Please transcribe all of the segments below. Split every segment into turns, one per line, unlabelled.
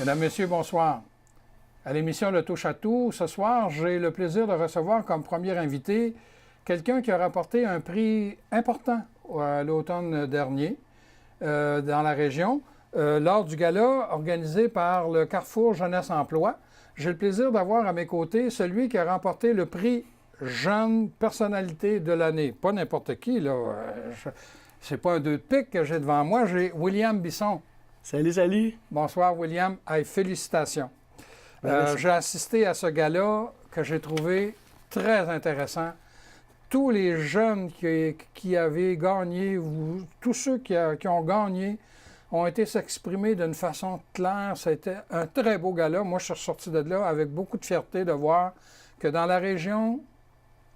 Mesdames, Messieurs, bonsoir. À l'émission Le Touche à tout, ce soir, j'ai le plaisir de recevoir comme premier invité quelqu'un qui a remporté un prix important à l'automne dernier dans la région, lors du gala organisé par le Carrefour Jeunesse Emploi. J'ai le plaisir d'avoir à mes côtés celui qui a remporté le prix Jeune Personnalité de l'année. Pas n'importe qui, là. C'est pas un 2 de pique que j'ai devant moi, j'ai William Bisson.
Salut, salut.
Bonsoir, William. Hey, félicitations. J'ai assisté à ce gala que j'ai trouvé très intéressant. Tous les jeunes qui avaient gagné, tous ceux qui ont gagné, ont été s'exprimer d'une façon claire. C'était un très beau gala. Moi, je suis ressorti de là avec beaucoup de fierté de voir que dans la région,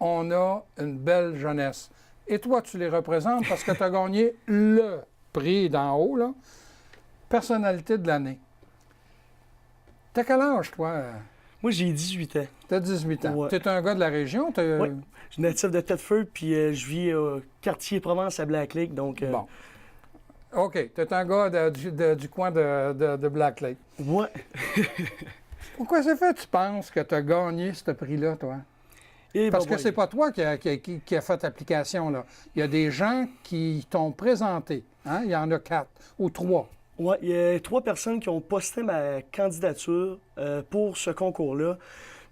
on a une belle jeunesse. Et toi, tu les représentes parce que tu as gagné le prix d'en haut, là. Personnalité de l'année. T'as quel âge, toi?
Moi, j'ai 18 ans.
T'as 18 ans.
Ouais.
T'es un gars de la région?
Oui. Je suis natif de Thetford, puis je vis au quartier Provence à Black Lake, donc...
Bon. OK. T'es un gars du coin de Black Lake.
Ouais.
Pourquoi c'est fait, tu penses, que tu as gagné ce prix-là, toi?
Et
Parce que c'est pas toi qui a fait l'application, là. Il y a des gens qui t'ont présenté. Hein? Il y en a 4 ou 3.
Oui, il y a 3 personnes qui ont posté ma candidature pour ce concours-là.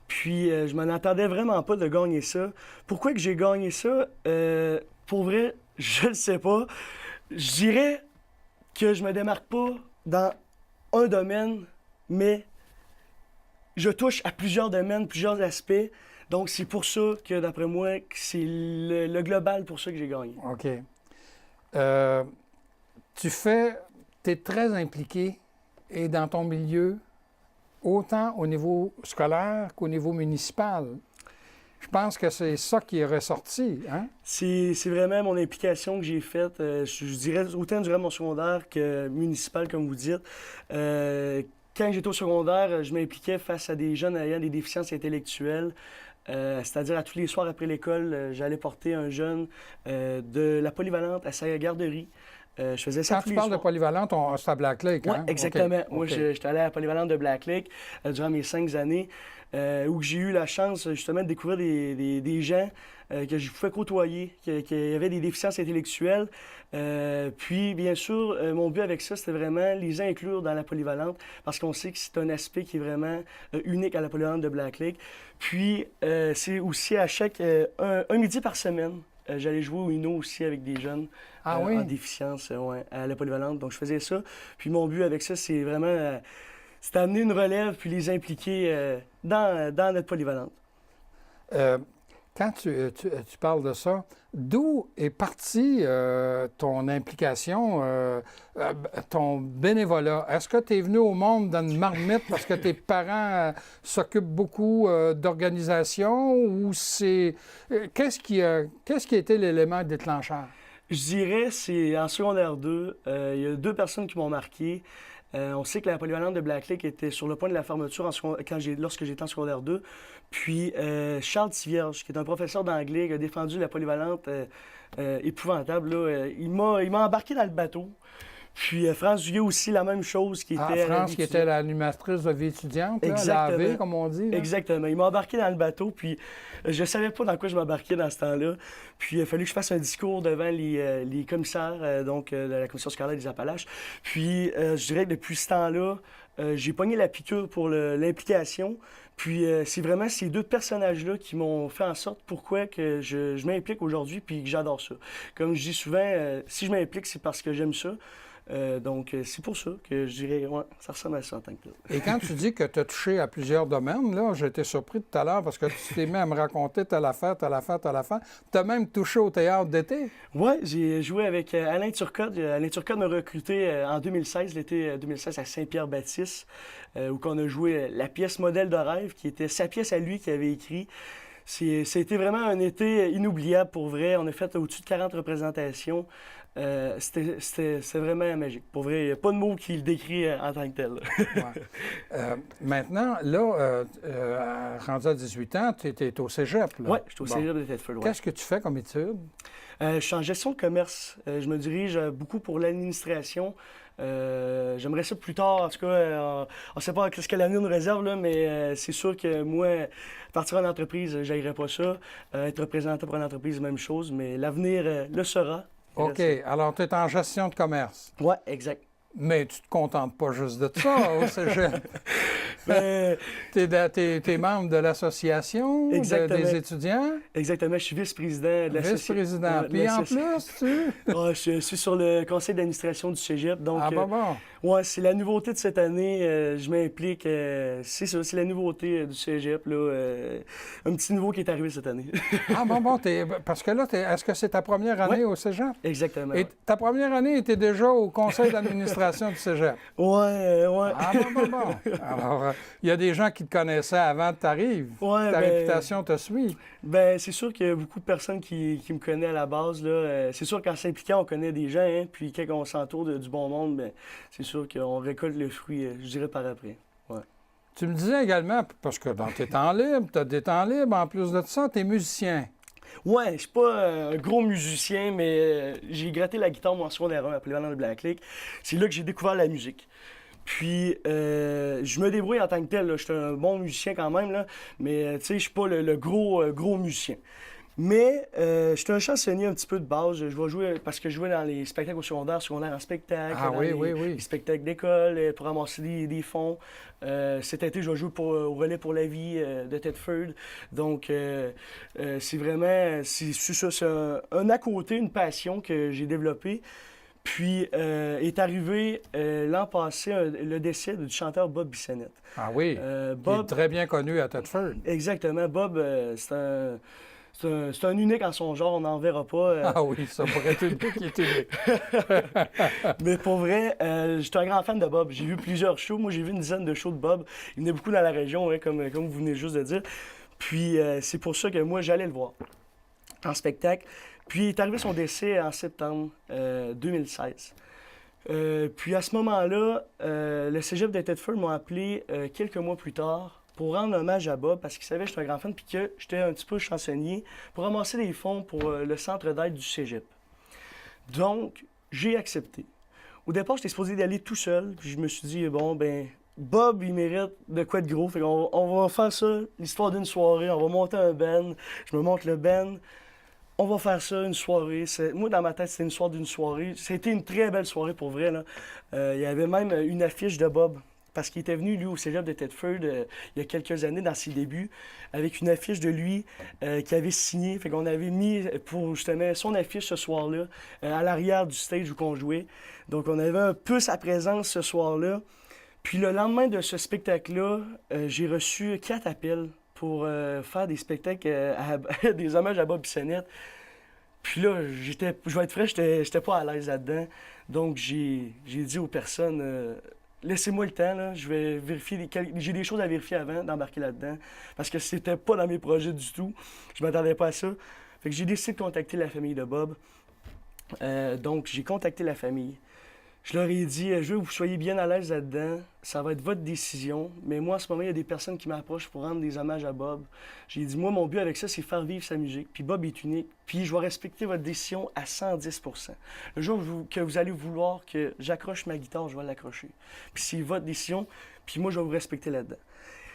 Puis, je m'en attendais vraiment pas de gagner ça. Pourquoi que j'ai gagné ça? Pour vrai, je ne sais pas. Je dirais que je me démarque pas dans un domaine, mais je touche à plusieurs domaines, plusieurs aspects. Donc, c'est pour ça que, d'après moi, c'est le global pour ça que j'ai gagné.
OK. Tu es très impliqué et dans ton milieu, autant au niveau scolaire qu'au niveau municipal. Je pense que c'est ça qui est ressorti, hein?
C'est vraiment mon implication que j'ai faite, je dirais, autant durant mon secondaire que municipal, comme vous dites. Quand j'étais au secondaire, je m'impliquais face à des jeunes ayant des déficiences intellectuelles. C'est-à-dire à tous les soirs après l'école, j'allais porter un jeune de la polyvalente à sa garderie. Je faisais ça
Quand
tous
tu
les
parles de
soirs.
Polyvalente, c'est à Black Lake, hein?
Oui, exactement.
Okay.
Moi, j'étais allé à la polyvalente de Black Lake durant mes 5 années, où j'ai eu la chance justement de découvrir des gens que je pouvais côtoyer, qui avaient des déficiences intellectuelles. Puis, bien sûr, mon but avec ça, c'était vraiment les inclure dans la polyvalente, parce qu'on sait que c'est un aspect qui est vraiment unique à la polyvalente de Black Lake. Puis, c'est aussi à chaque un midi par semaine. J'allais jouer au Uno aussi avec des jeunes en déficience à la polyvalente. Donc, je faisais ça. Puis, mon but avec ça, c'est vraiment c'est amener une relève puis les impliquer dans notre polyvalente.
Quand tu parles de ça, d'où est partie ton implication, ton bénévolat? Est-ce que tu es venu au monde dans une marmite parce que tes parents s'occupent beaucoup d'organisation ou c'est... Qu'est-ce qui a été l'élément déclencheur?
Je dirais, c'est en secondaire 2, il y a 2 personnes qui m'ont marqué. On sait que la polyvalente de Black Lake était sur le point de la fermeture lorsque j'étais en secondaire 2. Puis Charles Tivierge, qui est un professeur d'anglais, qui a défendu la polyvalente épouvantable, là, il m'a embarqué dans le bateau. Puis France Duguay aussi, la même chose.
France, qui était l'animatrice de vie étudiante, là, la AV, comme on dit. Là.
Exactement. Il m'a embarqué dans le bateau, puis je savais pas dans quoi je m'embarquais dans ce temps-là. Puis il a fallu que je fasse un discours devant les commissaires de la commission scolaire des Appalaches. Puis je dirais que depuis ce temps-là, j'ai pogné la piqûre pour l'implication. Puis c'est vraiment ces 2 personnages-là qui m'ont fait en sorte pourquoi que je m'implique aujourd'hui puis que j'adore ça. Comme je dis souvent, si je m'implique, c'est parce que j'aime ça. Donc, c'est pour ça que je dirais, ouais, ça ressemble à ça en tant que tel.
Et quand tu dis que tu as touché à plusieurs domaines, là, j'ai été surpris tout à l'heure parce que tu t'es mis à me raconter telle affaire. Tu as même touché au théâtre d'été.
Oui, j'ai joué avec Alain Turcotte. Alain Turcotte m'a recruté en 2016, l'été 2016 à Saint-Pierre-Baptiste, où on a joué la pièce Modèle de rêve, qui était sa pièce à lui qu'il avait écrit. C'était vraiment un été inoubliable pour vrai. On a fait au-dessus de 40 représentations. C'était vraiment magique. Pour vrai, il n'y a pas de mot qui le décrit en tant que tel.
Ouais. Maintenant, là, rendu à 18 ans, tu es au cégep.
Oui, je suis au cégep de Thetford.
Qu'est-ce que tu fais comme étude?
Je suis en gestion de commerce. Je me dirige beaucoup pour l'administration J'aimerais ça plus tard, en tout cas, on ne sait pas ce que l'avenir nous réserve, là, mais c'est sûr que moi, partir en entreprise, j'aillerais pas ça. Être représentant pour une entreprise, même chose, mais l'avenir le sera.
OK. Alors, tu es en gestion de commerce.
Oui, exact.
Mais tu te contentes pas juste de ça au cégep.
Ben,
Tu es membre de l'association des étudiants.
Exactement, je suis vice-président de l'association.
Vice-président. Puis en plus,
je suis sur le conseil d'administration du cégep. Donc,
bon.
Ouais, c'est la nouveauté de cette année. Je m'implique. C'est ça, c'est la nouveauté du cégep. Là, un petit nouveau qui est arrivé cette année.
Bon. Parce que là, est-ce que c'est ta première année au cégep?
Exactement.
Et ta première année était déjà au conseil d'administration du cégep?
Ouais.
Bon. Alors, il y a des gens qui te connaissaient avant que tu arrives. Ta réputation te suit.
Ben, c'est sûr qu'il y a beaucoup de personnes qui me connaissent à la base. Là. C'est sûr qu'en s'impliquant, on connaît des gens. Hein, puis quand on s'entoure du bon monde, ben, c'est sûr qu'on récolte le fruit, je dirais, par après. Ouais.
Tu me disais également, parce que dans tes temps libres, tu as des temps libres, en plus de ça, tu es musicien.
Ouais, je suis pas un gros musicien, mais j'ai gratté la guitare, moi, en secondaire 1, à Polyvalent de Blacklick. C'est là que j'ai découvert la musique. Puis, je me débrouille en tant que tel. Je suis un bon musicien quand même, là, mais tu sais, je suis pas le gros musicien. Mais je suis un chansonnier un petit peu de base. Je vais jouer parce que je jouais dans les spectacles au secondaire en spectacle, les spectacles d'école pour ramasser des fonds. Cet été, je vais jouer au Relais pour la vie de Thetford. Donc, c'est vraiment c'est un à côté, une passion que j'ai développée. Puis est arrivé l'an passé le décès du chanteur Bob Bissonnette.
Ah oui, Bob, qui est très bien connu à Thetford.
Exactement. Bob, c'est un unique en son genre, on n'en verra pas.
Ah oui, ça pourrait être une qui est unique.
Mais pour vrai, j'étais un grand fan de Bob. J'ai vu plusieurs shows. Moi, j'ai vu une dizaine de shows de Bob. Il venait beaucoup dans la région, hein, comme vous venez juste de dire. Puis c'est pour ça que moi, j'allais le voir en spectacle. Puis il est arrivé son décès en septembre 2016. Puis à ce moment-là, le cégep de Thetford m'a appelé quelques mois plus tard pour rendre hommage à Bob, parce qu'il savait que j'étais un grand fan, puis que j'étais un petit peu chansonnier, pour ramasser des fonds pour le centre d'aide du cégep. Donc, j'ai accepté. Au départ, j'étais supposé d'aller tout seul, puis je me suis dit, bon, ben, Bob, il mérite de quoi de gros, fait qu'on va faire ça, l'histoire d'une soirée, on va monter un band, je me monte le band, on va faire ça, une soirée. Moi, dans ma tête, c'était une soirée d'une soirée. C'était une très belle soirée, pour vrai, là. Il y avait même une affiche de Bob, parce qu'il était venu, lui, au cégep de Thetford il y a quelques années, dans ses débuts, avec une affiche de lui qu'il avait signée. Fait qu'on avait mis, pour justement, son affiche ce soir-là, à l'arrière du stage où on jouait. Donc, on avait un peu sa présence ce soir-là. Puis le lendemain de ce spectacle-là, j'ai reçu 4 appels pour faire des spectacles, des hommages à Bob Bissonnette. Puis là, je vais être frais, j'étais pas à l'aise là-dedans. Donc, j'ai dit aux personnes, laissez-moi le temps, là, je vais vérifier, j'ai des choses à vérifier avant d'embarquer là-dedans. Parce que c'était pas dans mes projets du tout. Je m'attendais pas à ça. Fait que j'ai décidé de contacter la famille de Bob. Donc, j'ai contacté la famille. Je leur ai dit, je veux que vous soyez bien à l'aise là-dedans. Ça va être votre décision. Mais moi, en ce moment, il y a des personnes qui m'approchent pour rendre des hommages à Bob. J'ai dit, moi, mon but avec ça, c'est faire vivre sa musique. Puis Bob est unique. Puis je vais respecter votre décision à 110 %. Le jour que vous allez vouloir que j'accroche ma guitare, je vais l'accrocher. Puis c'est votre décision. Puis moi, je vais vous respecter là-dedans.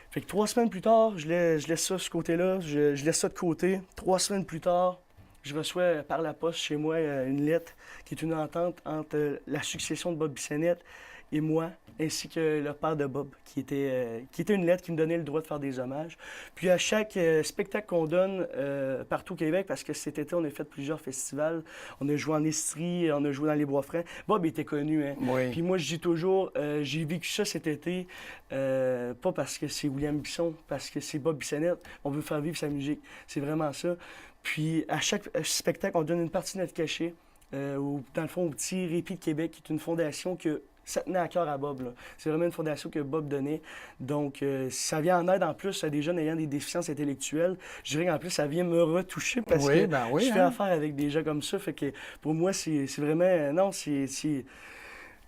Fait que 3 semaines plus tard, je laisse ça de ce côté-là. Je laisse ça de côté. 3 semaines plus tard, je reçois par la poste chez moi une lettre qui est une entente entre la succession de Bob Bissonnette et moi, ainsi que le père de Bob, qui était une lettre qui me donnait le droit de faire des hommages. Puis à chaque spectacle qu'on donne partout au Québec, parce que cet été, on a fait plusieurs festivals, on a joué en Estrie, on a joué dans les Bois-Francs. Bob était connu, hein?
Oui.
Puis moi, je dis toujours, j'ai vécu ça cet été, pas parce que c'est William Bisson, parce que c'est Bob Bissonnette. On veut faire vivre sa musique. C'est vraiment ça. Puis, à chaque spectacle, on donne une partie de notre cachet, dans le fond, au Petit Répit de Québec, qui est une fondation que ça tenait à cœur à Bob, là. C'est vraiment une fondation que Bob donnait. Donc, ça vient en aide, en plus, à des jeunes ayant des déficiences intellectuelles. Je dirais qu'en plus, ça vient me retoucher parce que je fais affaire avec des gens comme ça. Fait que, pour moi, c'est vraiment... Non, c'est... Je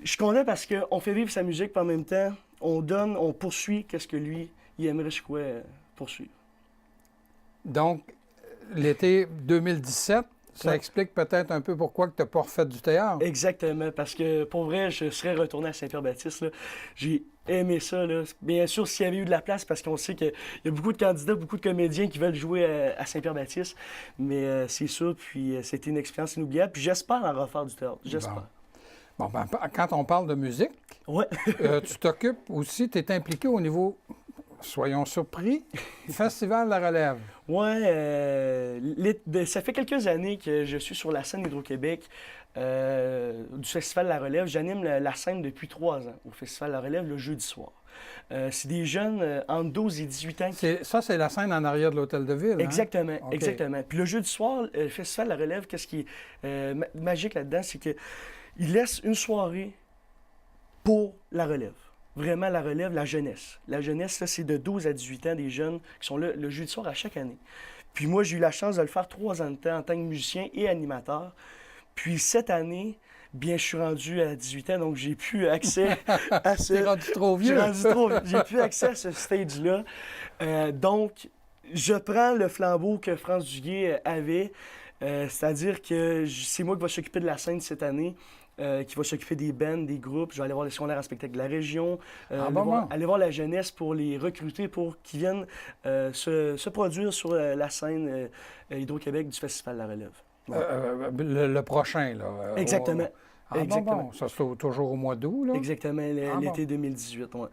suis content parce qu'on fait vivre sa musique, puis en même temps, on donne, on poursuit qu'est-ce que lui, il aimerait, je crois, poursuivre.
Donc, l'été 2017, Ça explique peut-être un peu pourquoi tu n'as pas refait du théâtre.
Exactement, parce que pour vrai, je serais retourné à Saint-Pierre-Baptiste. J'ai aimé ça. Là. Bien sûr, s'il y avait eu de la place, parce qu'on sait qu'il y a beaucoup de candidats, beaucoup de comédiens qui veulent jouer à Saint-Pierre-Baptiste. Mais c'est ça, puis c'était une expérience inoubliable. Puis j'espère en refaire du théâtre. J'espère.
Bon, quand on parle de musique,
ouais.
Tu t'occupes aussi, tu es impliqué au niveau, soyons surpris, Festival de la Relève.
Oui, ça fait quelques années que je suis sur la scène Hydro-Québec du Festival de la Relève. J'anime la scène depuis 3 ans au Festival de la Relève le jeudi soir. C'est des jeunes entre 12 et 18 ans.
Ça, c'est la scène en arrière de l'Hôtel de Ville.
Exactement,
Okay.
exactement. Puis le jeudi soir, le Festival de la Relève, qu'est-ce qui est magique là-dedans, c'est qu'il laisse une soirée pour la relève. Vraiment, la relève, la jeunesse. La jeunesse, là, c'est de 12 à 18 ans, des jeunes qui sont là le jeudi soir à chaque année. Puis moi, j'ai eu la chance de le faire 3 ans de temps en tant que musicien et animateur. Puis cette année, bien, je suis rendu à 18 ans, donc j'ai plus accès à ce...
T'es rendu trop vieux.
J'ai plus accès à ce stage-là. Donc, je prends le flambeau que France Duguay avait, c'est-à-dire que c'est moi qui va s'occuper de la scène cette année. Qui va s'occuper des bands, des groupes. Je vais aller voir les secondaires en spectacle de la région. Aller voir la jeunesse pour les recruter pour qu'ils viennent se produire sur la scène Hydro-Québec du Festival de la Relève.
Ouais. Le prochain, là.
Exactement.
Exactement. Bon. Ça, c'est toujours au mois d'août, là?
Exactement, l'été 2018. Ouais.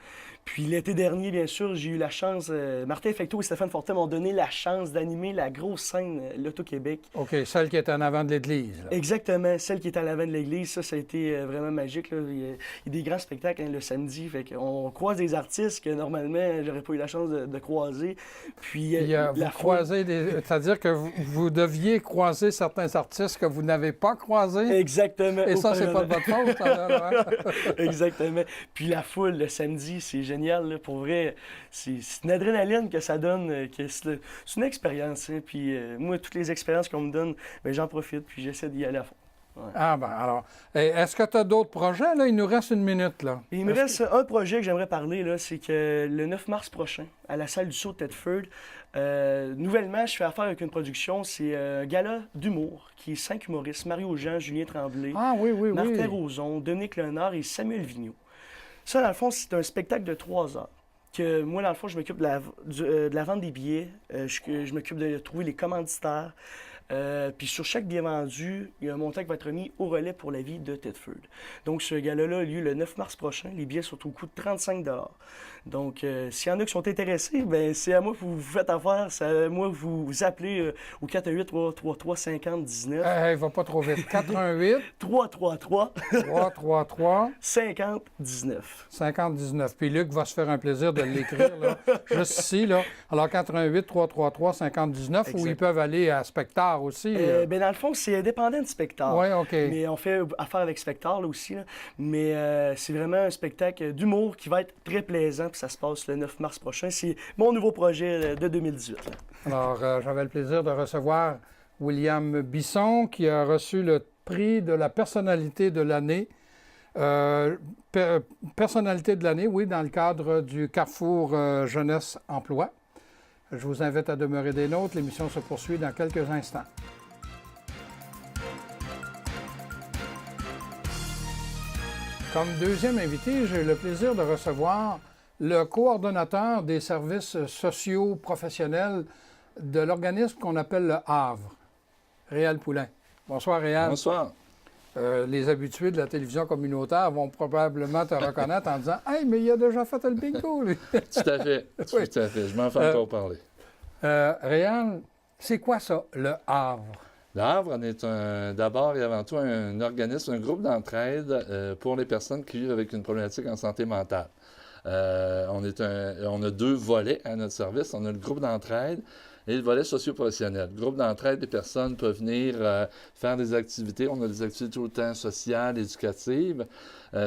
Puis l'été dernier, bien sûr, j'ai eu la chance... Martin Fecteau et Stéphane Fortin m'ont donné la chance d'animer la grosse scène L'Auto-Québec.
OK, celle qui est en avant de l'église. Là.
Exactement, celle qui est en avant de l'église. Ça a été vraiment magique. Là. Il y a des grands spectacles le samedi. Fait qu'on croise des artistes que normalement, j'aurais pas eu la chance de croiser. Puis
c'est-à-dire que vous deviez croiser certains artistes que vous n'avez pas croisés.
Exactement.
Et ça, c'est pas de votre faute. Alors, hein?
Exactement. Puis la foule, le samedi, c'est génial. Là. Pour vrai, c'est une adrénaline que ça donne. C'est une expérience. Hein. Puis moi, toutes les expériences qu'on me donne, bien, j'en profite. Puis j'essaie d'y aller à fond. Ouais.
Ah ben alors, est-ce que tu as d'autres projets? Là? Il nous reste 1 minute. Là.
Il me reste un projet que j'aimerais parler. Là, c'est que le 9 mars prochain, à la salle du Saut de Thetford, nouvellement, je fais affaire avec une production. C'est un gala d'humour qui est 5 humoristes. Mario Jean, Julien Tremblay, Martin Roson, Dominique Léonard et Samuel Vigneault. Ça, dans le fond, c'est un spectacle de 3 heures. Que moi, dans le fond, je m'occupe de la vente des billets. Je m'occupe de trouver les commanditaires. Puis sur chaque billet vendu, il y a un montant qui va être remis au relais pour la vie de Thetford. Donc ce gala-là a lieu le 9 mars prochain. Les billets sont au coût de 35 $. Donc s'il y en a qui sont intéressés, bien, c'est à moi que vous faites affaire. C'est à moi que vous appelez au 418-333-5019.
Va pas trop vite. 418
333
333
5019.
5019. Puis Luc va se faire un plaisir de l'écrire là, juste ici. Là. Alors 418 333 5019 exact. Où ils peuvent aller à Spectar aussi.
Ben, dans le fond, c'est indépendant de Spectar.
Oui, OK.
Mais on fait affaire avec Spectar là, aussi. Là. Mais c'est vraiment un spectacle d'humour qui va être très plaisant. Puis ça se passe le 9 mars prochain. C'est mon nouveau projet de 2018. Là.
Alors, j'avais le plaisir de recevoir William Bisson, qui a reçu le prix de la personnalité de l'année. Personnalité de l'année, oui, dans le cadre du Carrefour Jeunesse Emploi. Je vous invite à demeurer des nôtres. L'émission se poursuit dans quelques instants. Comme deuxième invité, j'ai le plaisir de recevoir le coordonnateur des services sociaux professionnels de l'organisme qu'on appelle le Havre, Réal Poulain. Bonsoir, Réal.
Bonsoir.
Les habitués de la télévision communautaire vont probablement te reconnaître en disant « Hey, mais il a déjà fait le bingo, lui! »
Tout à fait, oui. Tout à fait. Je m'en fais encore parler.
Réal, c'est quoi ça, le Havre?
Le Havre, on est d'abord et avant tout un organisme, un groupe d'entraide pour les personnes qui vivent avec une problématique en santé mentale. On a 2 volets à notre service. On a le groupe d'entraide et le volet socio-professionnel. Le groupe d'entraide, les personnes peuvent venir faire des activités. On a des activités autant sociales, éducatives.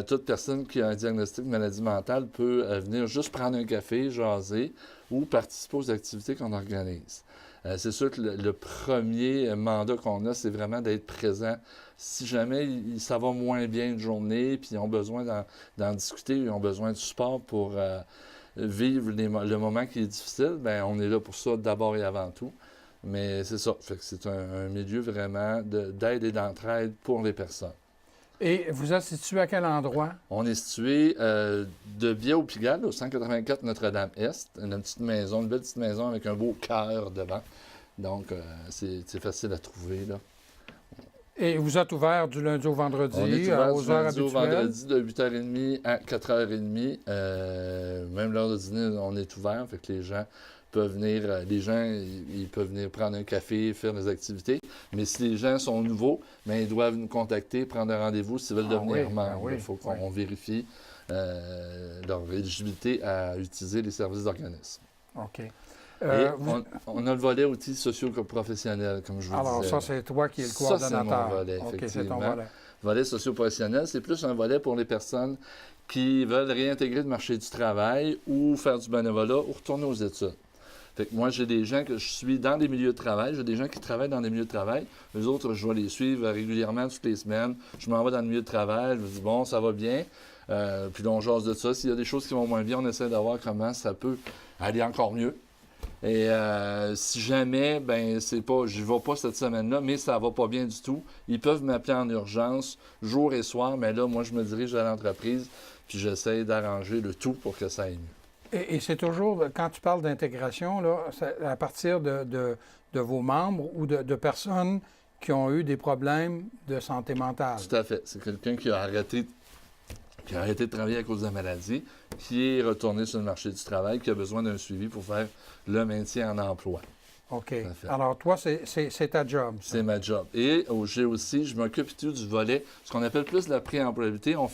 Toute personne qui a un diagnostic de maladie mentale peut venir juste prendre un café, jaser ou participer aux activités qu'on organise. C'est sûr que le premier mandat qu'on a, c'est vraiment d'être présent. Si jamais ça va moins bien une journée, puis ils ont besoin d'en discuter, ils ont besoin de support pour vivre le moment qui est difficile, bien, on est là pour ça d'abord et avant tout. Mais c'est ça. Fait que c'est un milieu vraiment d'aide et d'entraide pour les personnes.
Et vous êtes situé à quel endroit?
On est situé de Biais au Pigalle, au 184 Notre-Dame-Est. Une belle petite maison avec un beau cœur devant. Donc, c'est facile à trouver, là.
Et vous êtes ouvert du lundi au vendredi,
On est ouvert
aux
du
heures
lundi au
habituelles?
vendredi de 8h30 à 4h30. Même l'heure de dîner, on est ouvert. Fait que les gens peuvent venir, ils peuvent venir prendre un café, faire des activités. Mais si les gens sont nouveaux, bien, ils doivent nous contacter, prendre un rendez-vous s'ils veulent devenir membres. Il faut qu'on vérifie leur éligibilité à utiliser les services d'organisme.
OK.
On a le volet outils socio-professionnels, comme je vous disais.
Alors, ça, c'est toi qui es le coordonnateur.
Ça, c'est mon volet,
OK,
effectivement.
c'est ton volet.
Volet socio-professionnel, c'est plus un volet pour les personnes qui veulent réintégrer le marché du travail ou faire du bénévolat ou retourner aux études. Fait que moi, j'ai des gens que je suis dans des milieux de travail, j'ai des gens qui travaillent dans des milieux de travail. Eux autres, je vais les suivre régulièrement toutes les semaines. Je m'en vais dans le milieu de travail, je me dis, bon, ça va bien. Puis là, on jase de ça. S'il y a des choses qui vont moins bien, on essaie de voir comment ça peut aller encore mieux. Et si jamais, ben c'est pas, j'y vais pas cette semaine-là, mais ça va pas bien du tout, ils peuvent m'appeler en urgence, jour et soir, mais là, moi, je me dirige à l'entreprise, puis j'essaie d'arranger le tout pour que ça aille mieux.
Et c'est toujours, quand tu parles d'intégration, là, c'est à partir de vos membres ou de personnes qui ont eu des problèmes de santé mentale.
Tout à fait. C'est quelqu'un qui a arrêté de travailler à cause de la maladie, qui est retourné sur le marché du travail, qui a besoin d'un suivi pour faire le maintien en emploi.
OK. Alors, toi, c'est ta job. Ça.
C'est ma job. Et je m'occupe tout du volet, ce qu'on appelle plus la pré-employabilité. On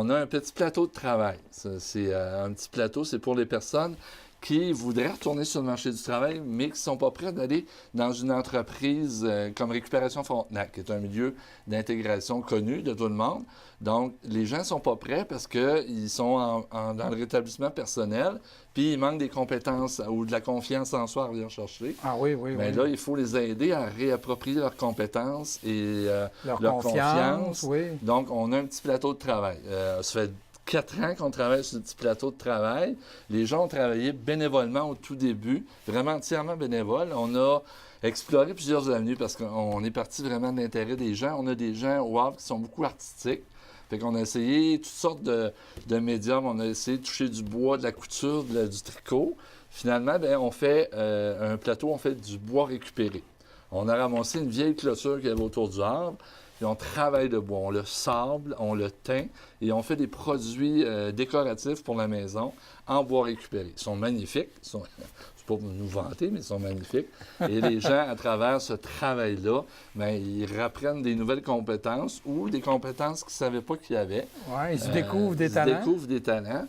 a un petit plateau de travail. C'est un petit plateau, c'est pour les personnes qui voudraient retourner sur le marché du travail, mais qui ne sont pas prêts d'aller dans une entreprise comme Récupération Frontenac, qui est un milieu d'intégration connu de tout le monde. Donc, les gens ne sont pas prêts parce qu'ils sont dans le rétablissement personnel, puis il manque des compétences ou de la confiance en soi à venir chercher.
Ah oui, oui,
bien,
oui.
là, il faut les aider à réapproprier leurs compétences et
leur
confiance.
Oui.
Donc, on a un petit plateau de travail. Ça fait 4 ans qu'on travaille sur ce petit plateau de travail. Les gens ont travaillé bénévolement au tout début, vraiment entièrement bénévole. On a exploré plusieurs avenues parce qu'on est parti vraiment de l'intérêt des gens. On a des gens au Havre qui sont beaucoup artistiques. Fait qu'on a essayé toutes sortes de médiums. On a essayé de toucher du bois, de la couture, du tricot. Finalement, bien, on fait un plateau, on fait du bois récupéré. On a ramassé une vieille clôture qu'il y avait autour du arbre. Puis on travaille le bois, on le sable, on le teint et on fait des produits décoratifs pour la maison en bois récupéré. Ils sont magnifiques. C'est pas pour nous vanter, mais ils sont magnifiques. Et les gens, à travers ce travail-là, bien, ils apprennent des nouvelles compétences ou des compétences qu'ils ne savaient pas qu'ils avaient.
Oui, ils se découvrent des talents.
Ils se découvrent des talents.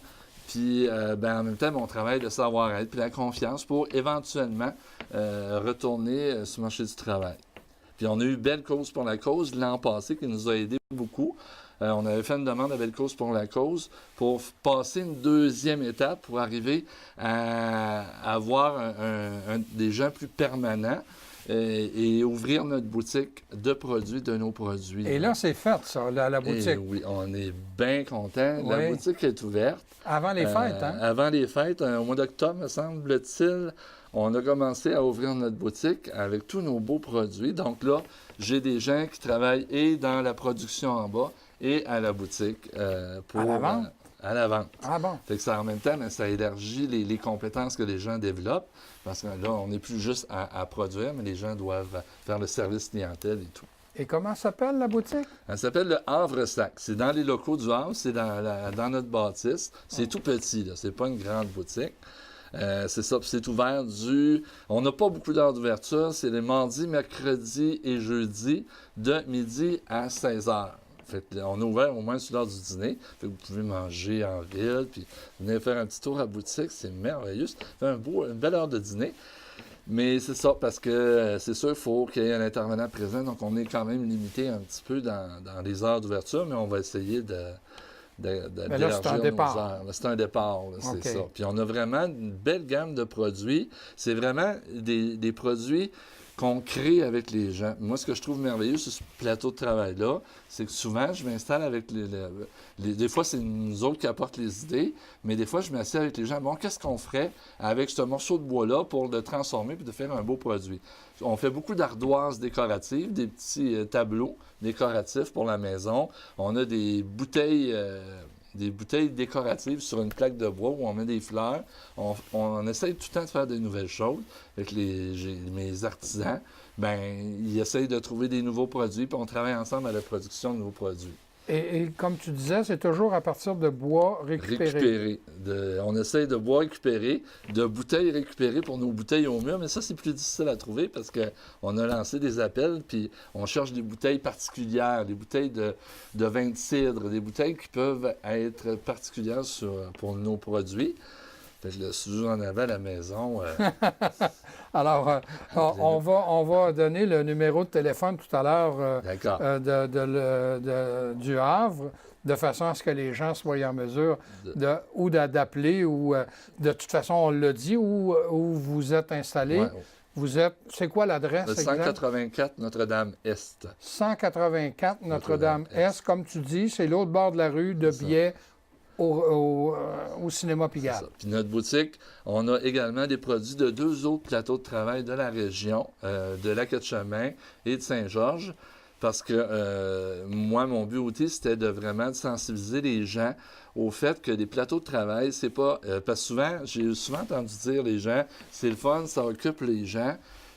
Puis, en même temps, on travaille le savoir-être puis la confiance pour éventuellement retourner sur le marché du travail. Puis on a eu Belle Cause pour la cause l'an passé qui nous a aidés beaucoup. On avait fait une demande à Belle Cause pour la cause pour passer une deuxième étape pour arriver à avoir des gens plus permanents et ouvrir notre boutique de produits, de nos produits.
Et là, c'est fait, ça, la boutique.
Et oui, on est bien contents.
Oui.
La boutique est ouverte.
Avant les fêtes, hein?
Avant les fêtes, au mois d'octobre, me semble-t-il, on a commencé à ouvrir notre boutique avec tous nos beaux produits. Donc là, j'ai des gens qui travaillent et dans la production en bas et à la boutique. Pour,
à la vente?
À la vente.
Ah bon?
Fait que ça, en même temps, ça élargit les compétences que les gens développent. Parce que là, on n'est plus juste à produire, mais les gens doivent faire le service clientèle et tout.
Et comment s'appelle la boutique?
Elle s'appelle le Havre-Sac. C'est dans les locaux du Havre, c'est dans notre bâtisse. C'est tout petit, là. C'est pas une grande boutique. C'est ça, puis c'est ouvert On n'a pas beaucoup d'heures d'ouverture, c'est les mardis, mercredis et jeudis de midi à 16h. Fait que on est ouvert au moins sur l'heure du dîner. Fait que vous pouvez manger en ville, puis venir faire un petit tour à la boutique, c'est merveilleux. Ça fait une belle heure de dîner. Mais c'est ça, parce que c'est sûr, il faut qu'il y ait un intervenant présent, donc on est quand même limité un petit peu dans les heures d'ouverture, mais on va essayer d'élargir nos heures. C'est un départ, c'est ça. Puis on a vraiment une belle gamme de produits. C'est vraiment des produits qu'on crée avec les gens. Moi, ce que je trouve merveilleux sur ce plateau de travail-là, c'est que souvent, je m'installe avec des fois, c'est nous autres qui apportent les idées, mais des fois, je m'assieds avec les gens. Bon, qu'est-ce qu'on ferait avec ce morceau de bois-là pour le transformer et de faire un beau produit? On fait beaucoup d'ardoises décoratives, des petits tableaux décoratifs pour la maison. On a des bouteilles décoratives sur une plaque de bois où on met des fleurs. On essaye tout le temps de faire des nouvelles choses avec mes artisans. Bien, ils essayent de trouver des nouveaux produits, puis on travaille ensemble à la production de nouveaux produits.
Et comme tu disais, c'est toujours à partir de bois récupéré.
On essaye de bois récupéré, de bouteilles récupérées pour nos bouteilles au mur, mais ça, c'est plus difficile à trouver parce qu'on a lancé des appels, puis on cherche des bouteilles particulières, des bouteilles de vin de cidre, des bouteilles qui peuvent être particulières pour nos produits. Fait que si vous en avez à la maison...
Alors, on va donner le numéro de téléphone tout à l'heure du Havre, de façon à ce que les gens soient en mesure d'appeler ou, de toute façon, on l'a dit, où vous êtes installé. Ouais. C'est quoi l'adresse exacte?
184 Notre-Dame-Est.
184 Notre-Dame-Est. Comme tu dis, c'est l'autre bord de la rue de Biais. Au cinéma Pigalle.
Puis notre boutique, on a également des produits de 2 autres plateaux de travail de la région, de Lac-Etchemin et de Saint-Georges, parce que moi, mon but aussi, c'était de vraiment sensibiliser les gens au fait que des plateaux de travail, c'est pas... parce que j'ai souvent entendu dire les gens, c'est le fun, ça occupe les gens.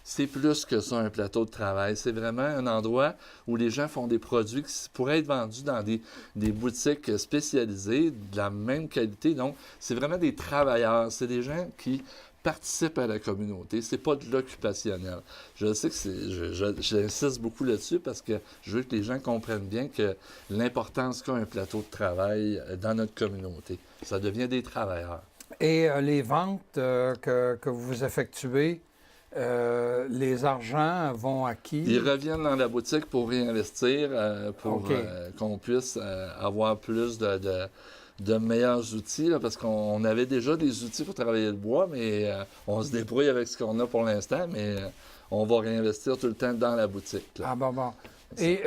C'est plus que ça, un plateau de travail. C'est vraiment un endroit où les gens font des produits qui pourraient être vendus dans des boutiques spécialisées de la même qualité. Donc, c'est vraiment des travailleurs. C'est des gens qui participent à la communauté. C'est pas de l'occupationnel. Je sais que j'insiste beaucoup là-dessus parce que je veux que les gens comprennent bien que l'importance qu'a un plateau de travail dans notre communauté. Ça devient des travailleurs.
Et les ventes que vous effectuez, les argents vont à qui?
Ils reviennent dans la boutique pour réinvestir, pour qu'on puisse avoir plus de meilleurs outils, là, parce qu'on avait déjà des outils pour travailler le bois, mais on se débrouille avec ce qu'on a pour l'instant, mais on va réinvestir tout le temps dans la boutique. Là.
Ah bon. Et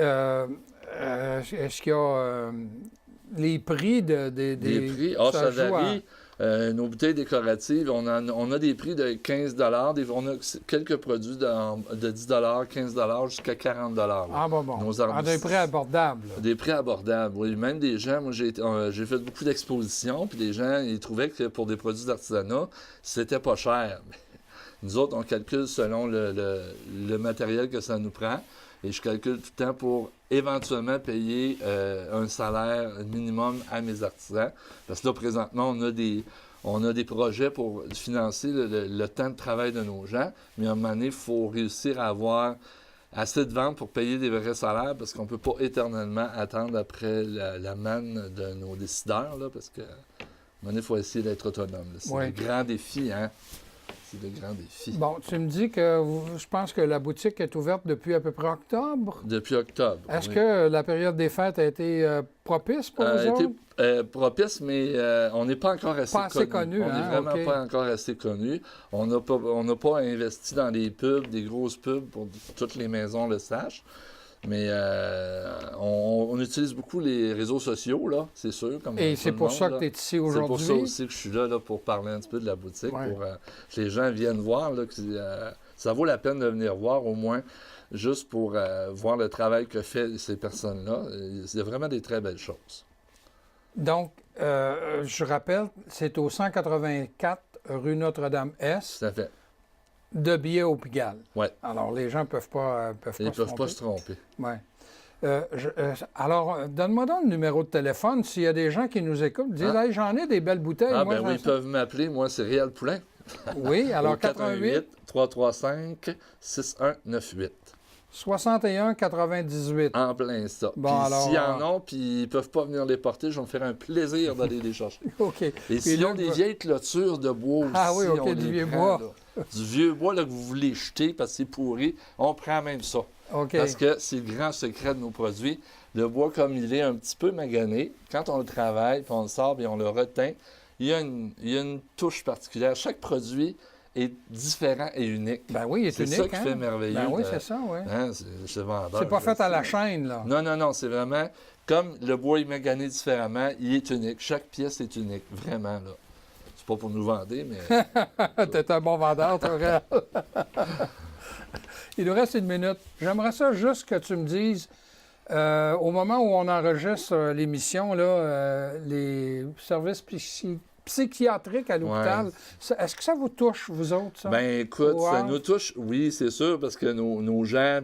est-ce qu'il y a les prix des
prix? Ça varie. Nos bouteilles décoratives, on a des prix de 15 on a quelques produits de 10 15 jusqu'à 40
Ah bon. Des prix abordables.
Des prix abordables, oui. Même des gens, moi j'ai fait beaucoup d'expositions, puis les gens, ils trouvaient que pour des produits d'artisanat, c'était pas cher. Nous autres, on calcule selon le matériel que ça nous prend. Et je calcule tout le temps pour éventuellement payer un salaire minimum à mes artisans. Parce que là, présentement, on a des projets pour financer le temps de travail de nos gens. Mais à un moment donné, il faut réussir à avoir assez de ventes pour payer des vrais salaires parce qu'on ne peut pas éternellement attendre après la manne de nos décideurs. Là, parce qu'à un moment donné, il faut essayer d'être autonome. C'est un grand défi, hein? C'est de grands défis.
Bon, tu me dis que je pense que la boutique est ouverte depuis à peu près octobre.
Depuis octobre.
Est-ce que la période des fêtes a été propice pour vous autres?
Propice, mais on n'est pas encore assez connu. On n'est vraiment pas encore assez connu. On n'a pas investi dans des pubs, des grosses pubs pour que toutes les maisons le sachent. Mais on utilise beaucoup les réseaux sociaux, là, c'est sûr.
Et c'est pour ça que tu es ici aujourd'hui?
C'est pour ça aussi que je suis là pour parler un petit peu de la boutique, pour que les gens viennent voir. Là, ça vaut la peine de venir voir, au moins, juste pour voir le travail que font ces personnes-là. C'est vraiment des très belles choses.
Donc, je rappelle, c'est au 184 rue Notre-Dame-Est.
Tout à fait.
De Biais au Pigalle.
Oui.
Alors, les gens ne peuvent pas
se tromper.
Oui. Alors, donne-moi donc le numéro de téléphone. S'il y a des gens qui nous écoutent, disent hey, j'en ai des belles bouteilles.
Ah, bien oui, ils peuvent m'appeler. Moi, c'est Réal Poulain.
Oui, alors 88
335 6198.
61 98.
En plein ça.
Bon,
puis
alors,
s'ils en ont, puis ils ne peuvent pas venir les porter, je vais me faire un plaisir d'aller les chercher.
OK.
Et s'ils ont des vieilles clôtures de bois aussi,
ah oui, OK,
on
du vieux
bois.
Là.
Du vieux bois là, que vous voulez jeter parce que c'est pourri, on prend même ça.
OK.
Parce que c'est le grand secret de nos produits. Le bois, comme il est un petit peu magané, quand on le travaille, puis on le sort, puis on le retint, il y a une touche particulière. Chaque produit est différent et unique.
Ben oui, il est unique.
C'est ça qui
hein?
fait merveilleux.
Ben oui, c'est ça, oui.
Hein, c'est vendeur.
C'est pas fait à la chaîne, là.
Non, non, non, c'est vraiment comme le bois est magané différemment, il est unique. Chaque pièce est unique, vraiment, là. C'est pas pour nous vendre, mais...
T'es un bon vendeur, toi, Réal. Il nous reste 1 minute. J'aimerais ça juste que tu me dises, au moment où on enregistre l'émission, là, les services psychiatriques à l'hôpital,
Ouais.
est-ce que ça vous touche, vous autres, ça?
Ben écoute,
Wow.
ça nous touche, oui, c'est sûr, parce que nos gens,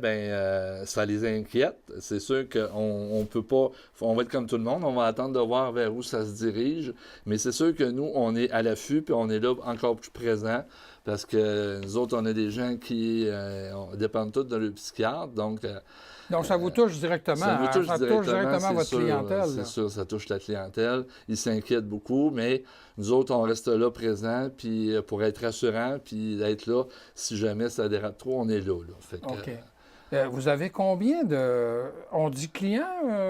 ça les inquiète. C'est sûr qu'on peut pas, on va être comme tout le monde, on va attendre de voir vers où ça se dirige, mais c'est sûr que nous, on est à l'affût, puis on est là encore plus présent, parce que nous autres, on a des gens qui dépendent tous de leur psychiatre, donc
ça vous touche directement.
Ça nous touche
directement votre
sûr,
clientèle.
C'est
là.
sûr, ça touche la clientèle. Ils s'inquiètent beaucoup, mais nous autres, on reste là présents puis pour être rassurants, puis être là, si jamais ça dérape trop, on est là. Fait que,
OK. Vous avez combien de... On dit clients?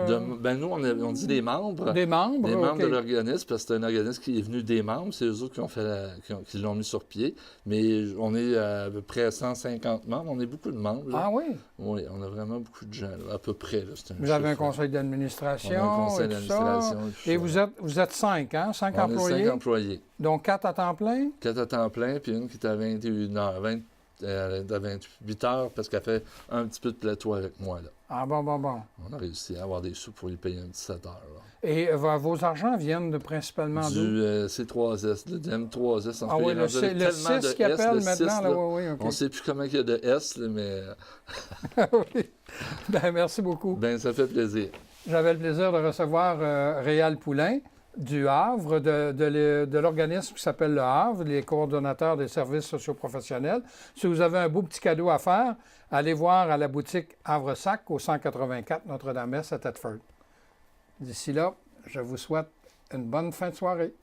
nous, on dit des membres.
Des membres?
Des membres
OK.
de l'organisme, parce que c'est un organisme qui est venu des membres. C'est eux autres qui ont qui l'ont mis sur pied. Mais on est à peu près 150 membres. On est beaucoup de membres. Là.
Ah oui?
Oui, on a vraiment beaucoup de gens, là, à peu près. Là.
Vous avez un
chiffre,
conseil d'administration
on a un conseil
et tout ça.
d'administration.
Et vous êtes 5, hein? 5
on
employés?
est 5 employés.
Donc 4 à temps plein?
4 à temps plein, puis une qui est à 21 heures, à 28 heures, parce qu'elle fait un petit peu de plateau avec moi. Là.
Ah bon.
On a réussi à avoir des sous pour lui payer un petit 7 heures. Là.
Et vos argents viennent principalement d'où?
Du C3S, le M3S.
Ah oui, le 6 qui appelle maintenant. Là, oui, OK.
On ne sait plus comment il y a de S, là, mais...
Oui. Ben, merci beaucoup.
Ben ça fait plaisir.
J'avais le plaisir de recevoir Réal Poulain du Havre, de l'organisme qui s'appelle le Havre, les coordonnateurs des services socioprofessionnels. Si vous avez un beau petit cadeau à faire, allez voir à la boutique Havre-Sac au 184 Notre-Dame-Est à Thetford. D'ici là, je vous souhaite une bonne fin de soirée.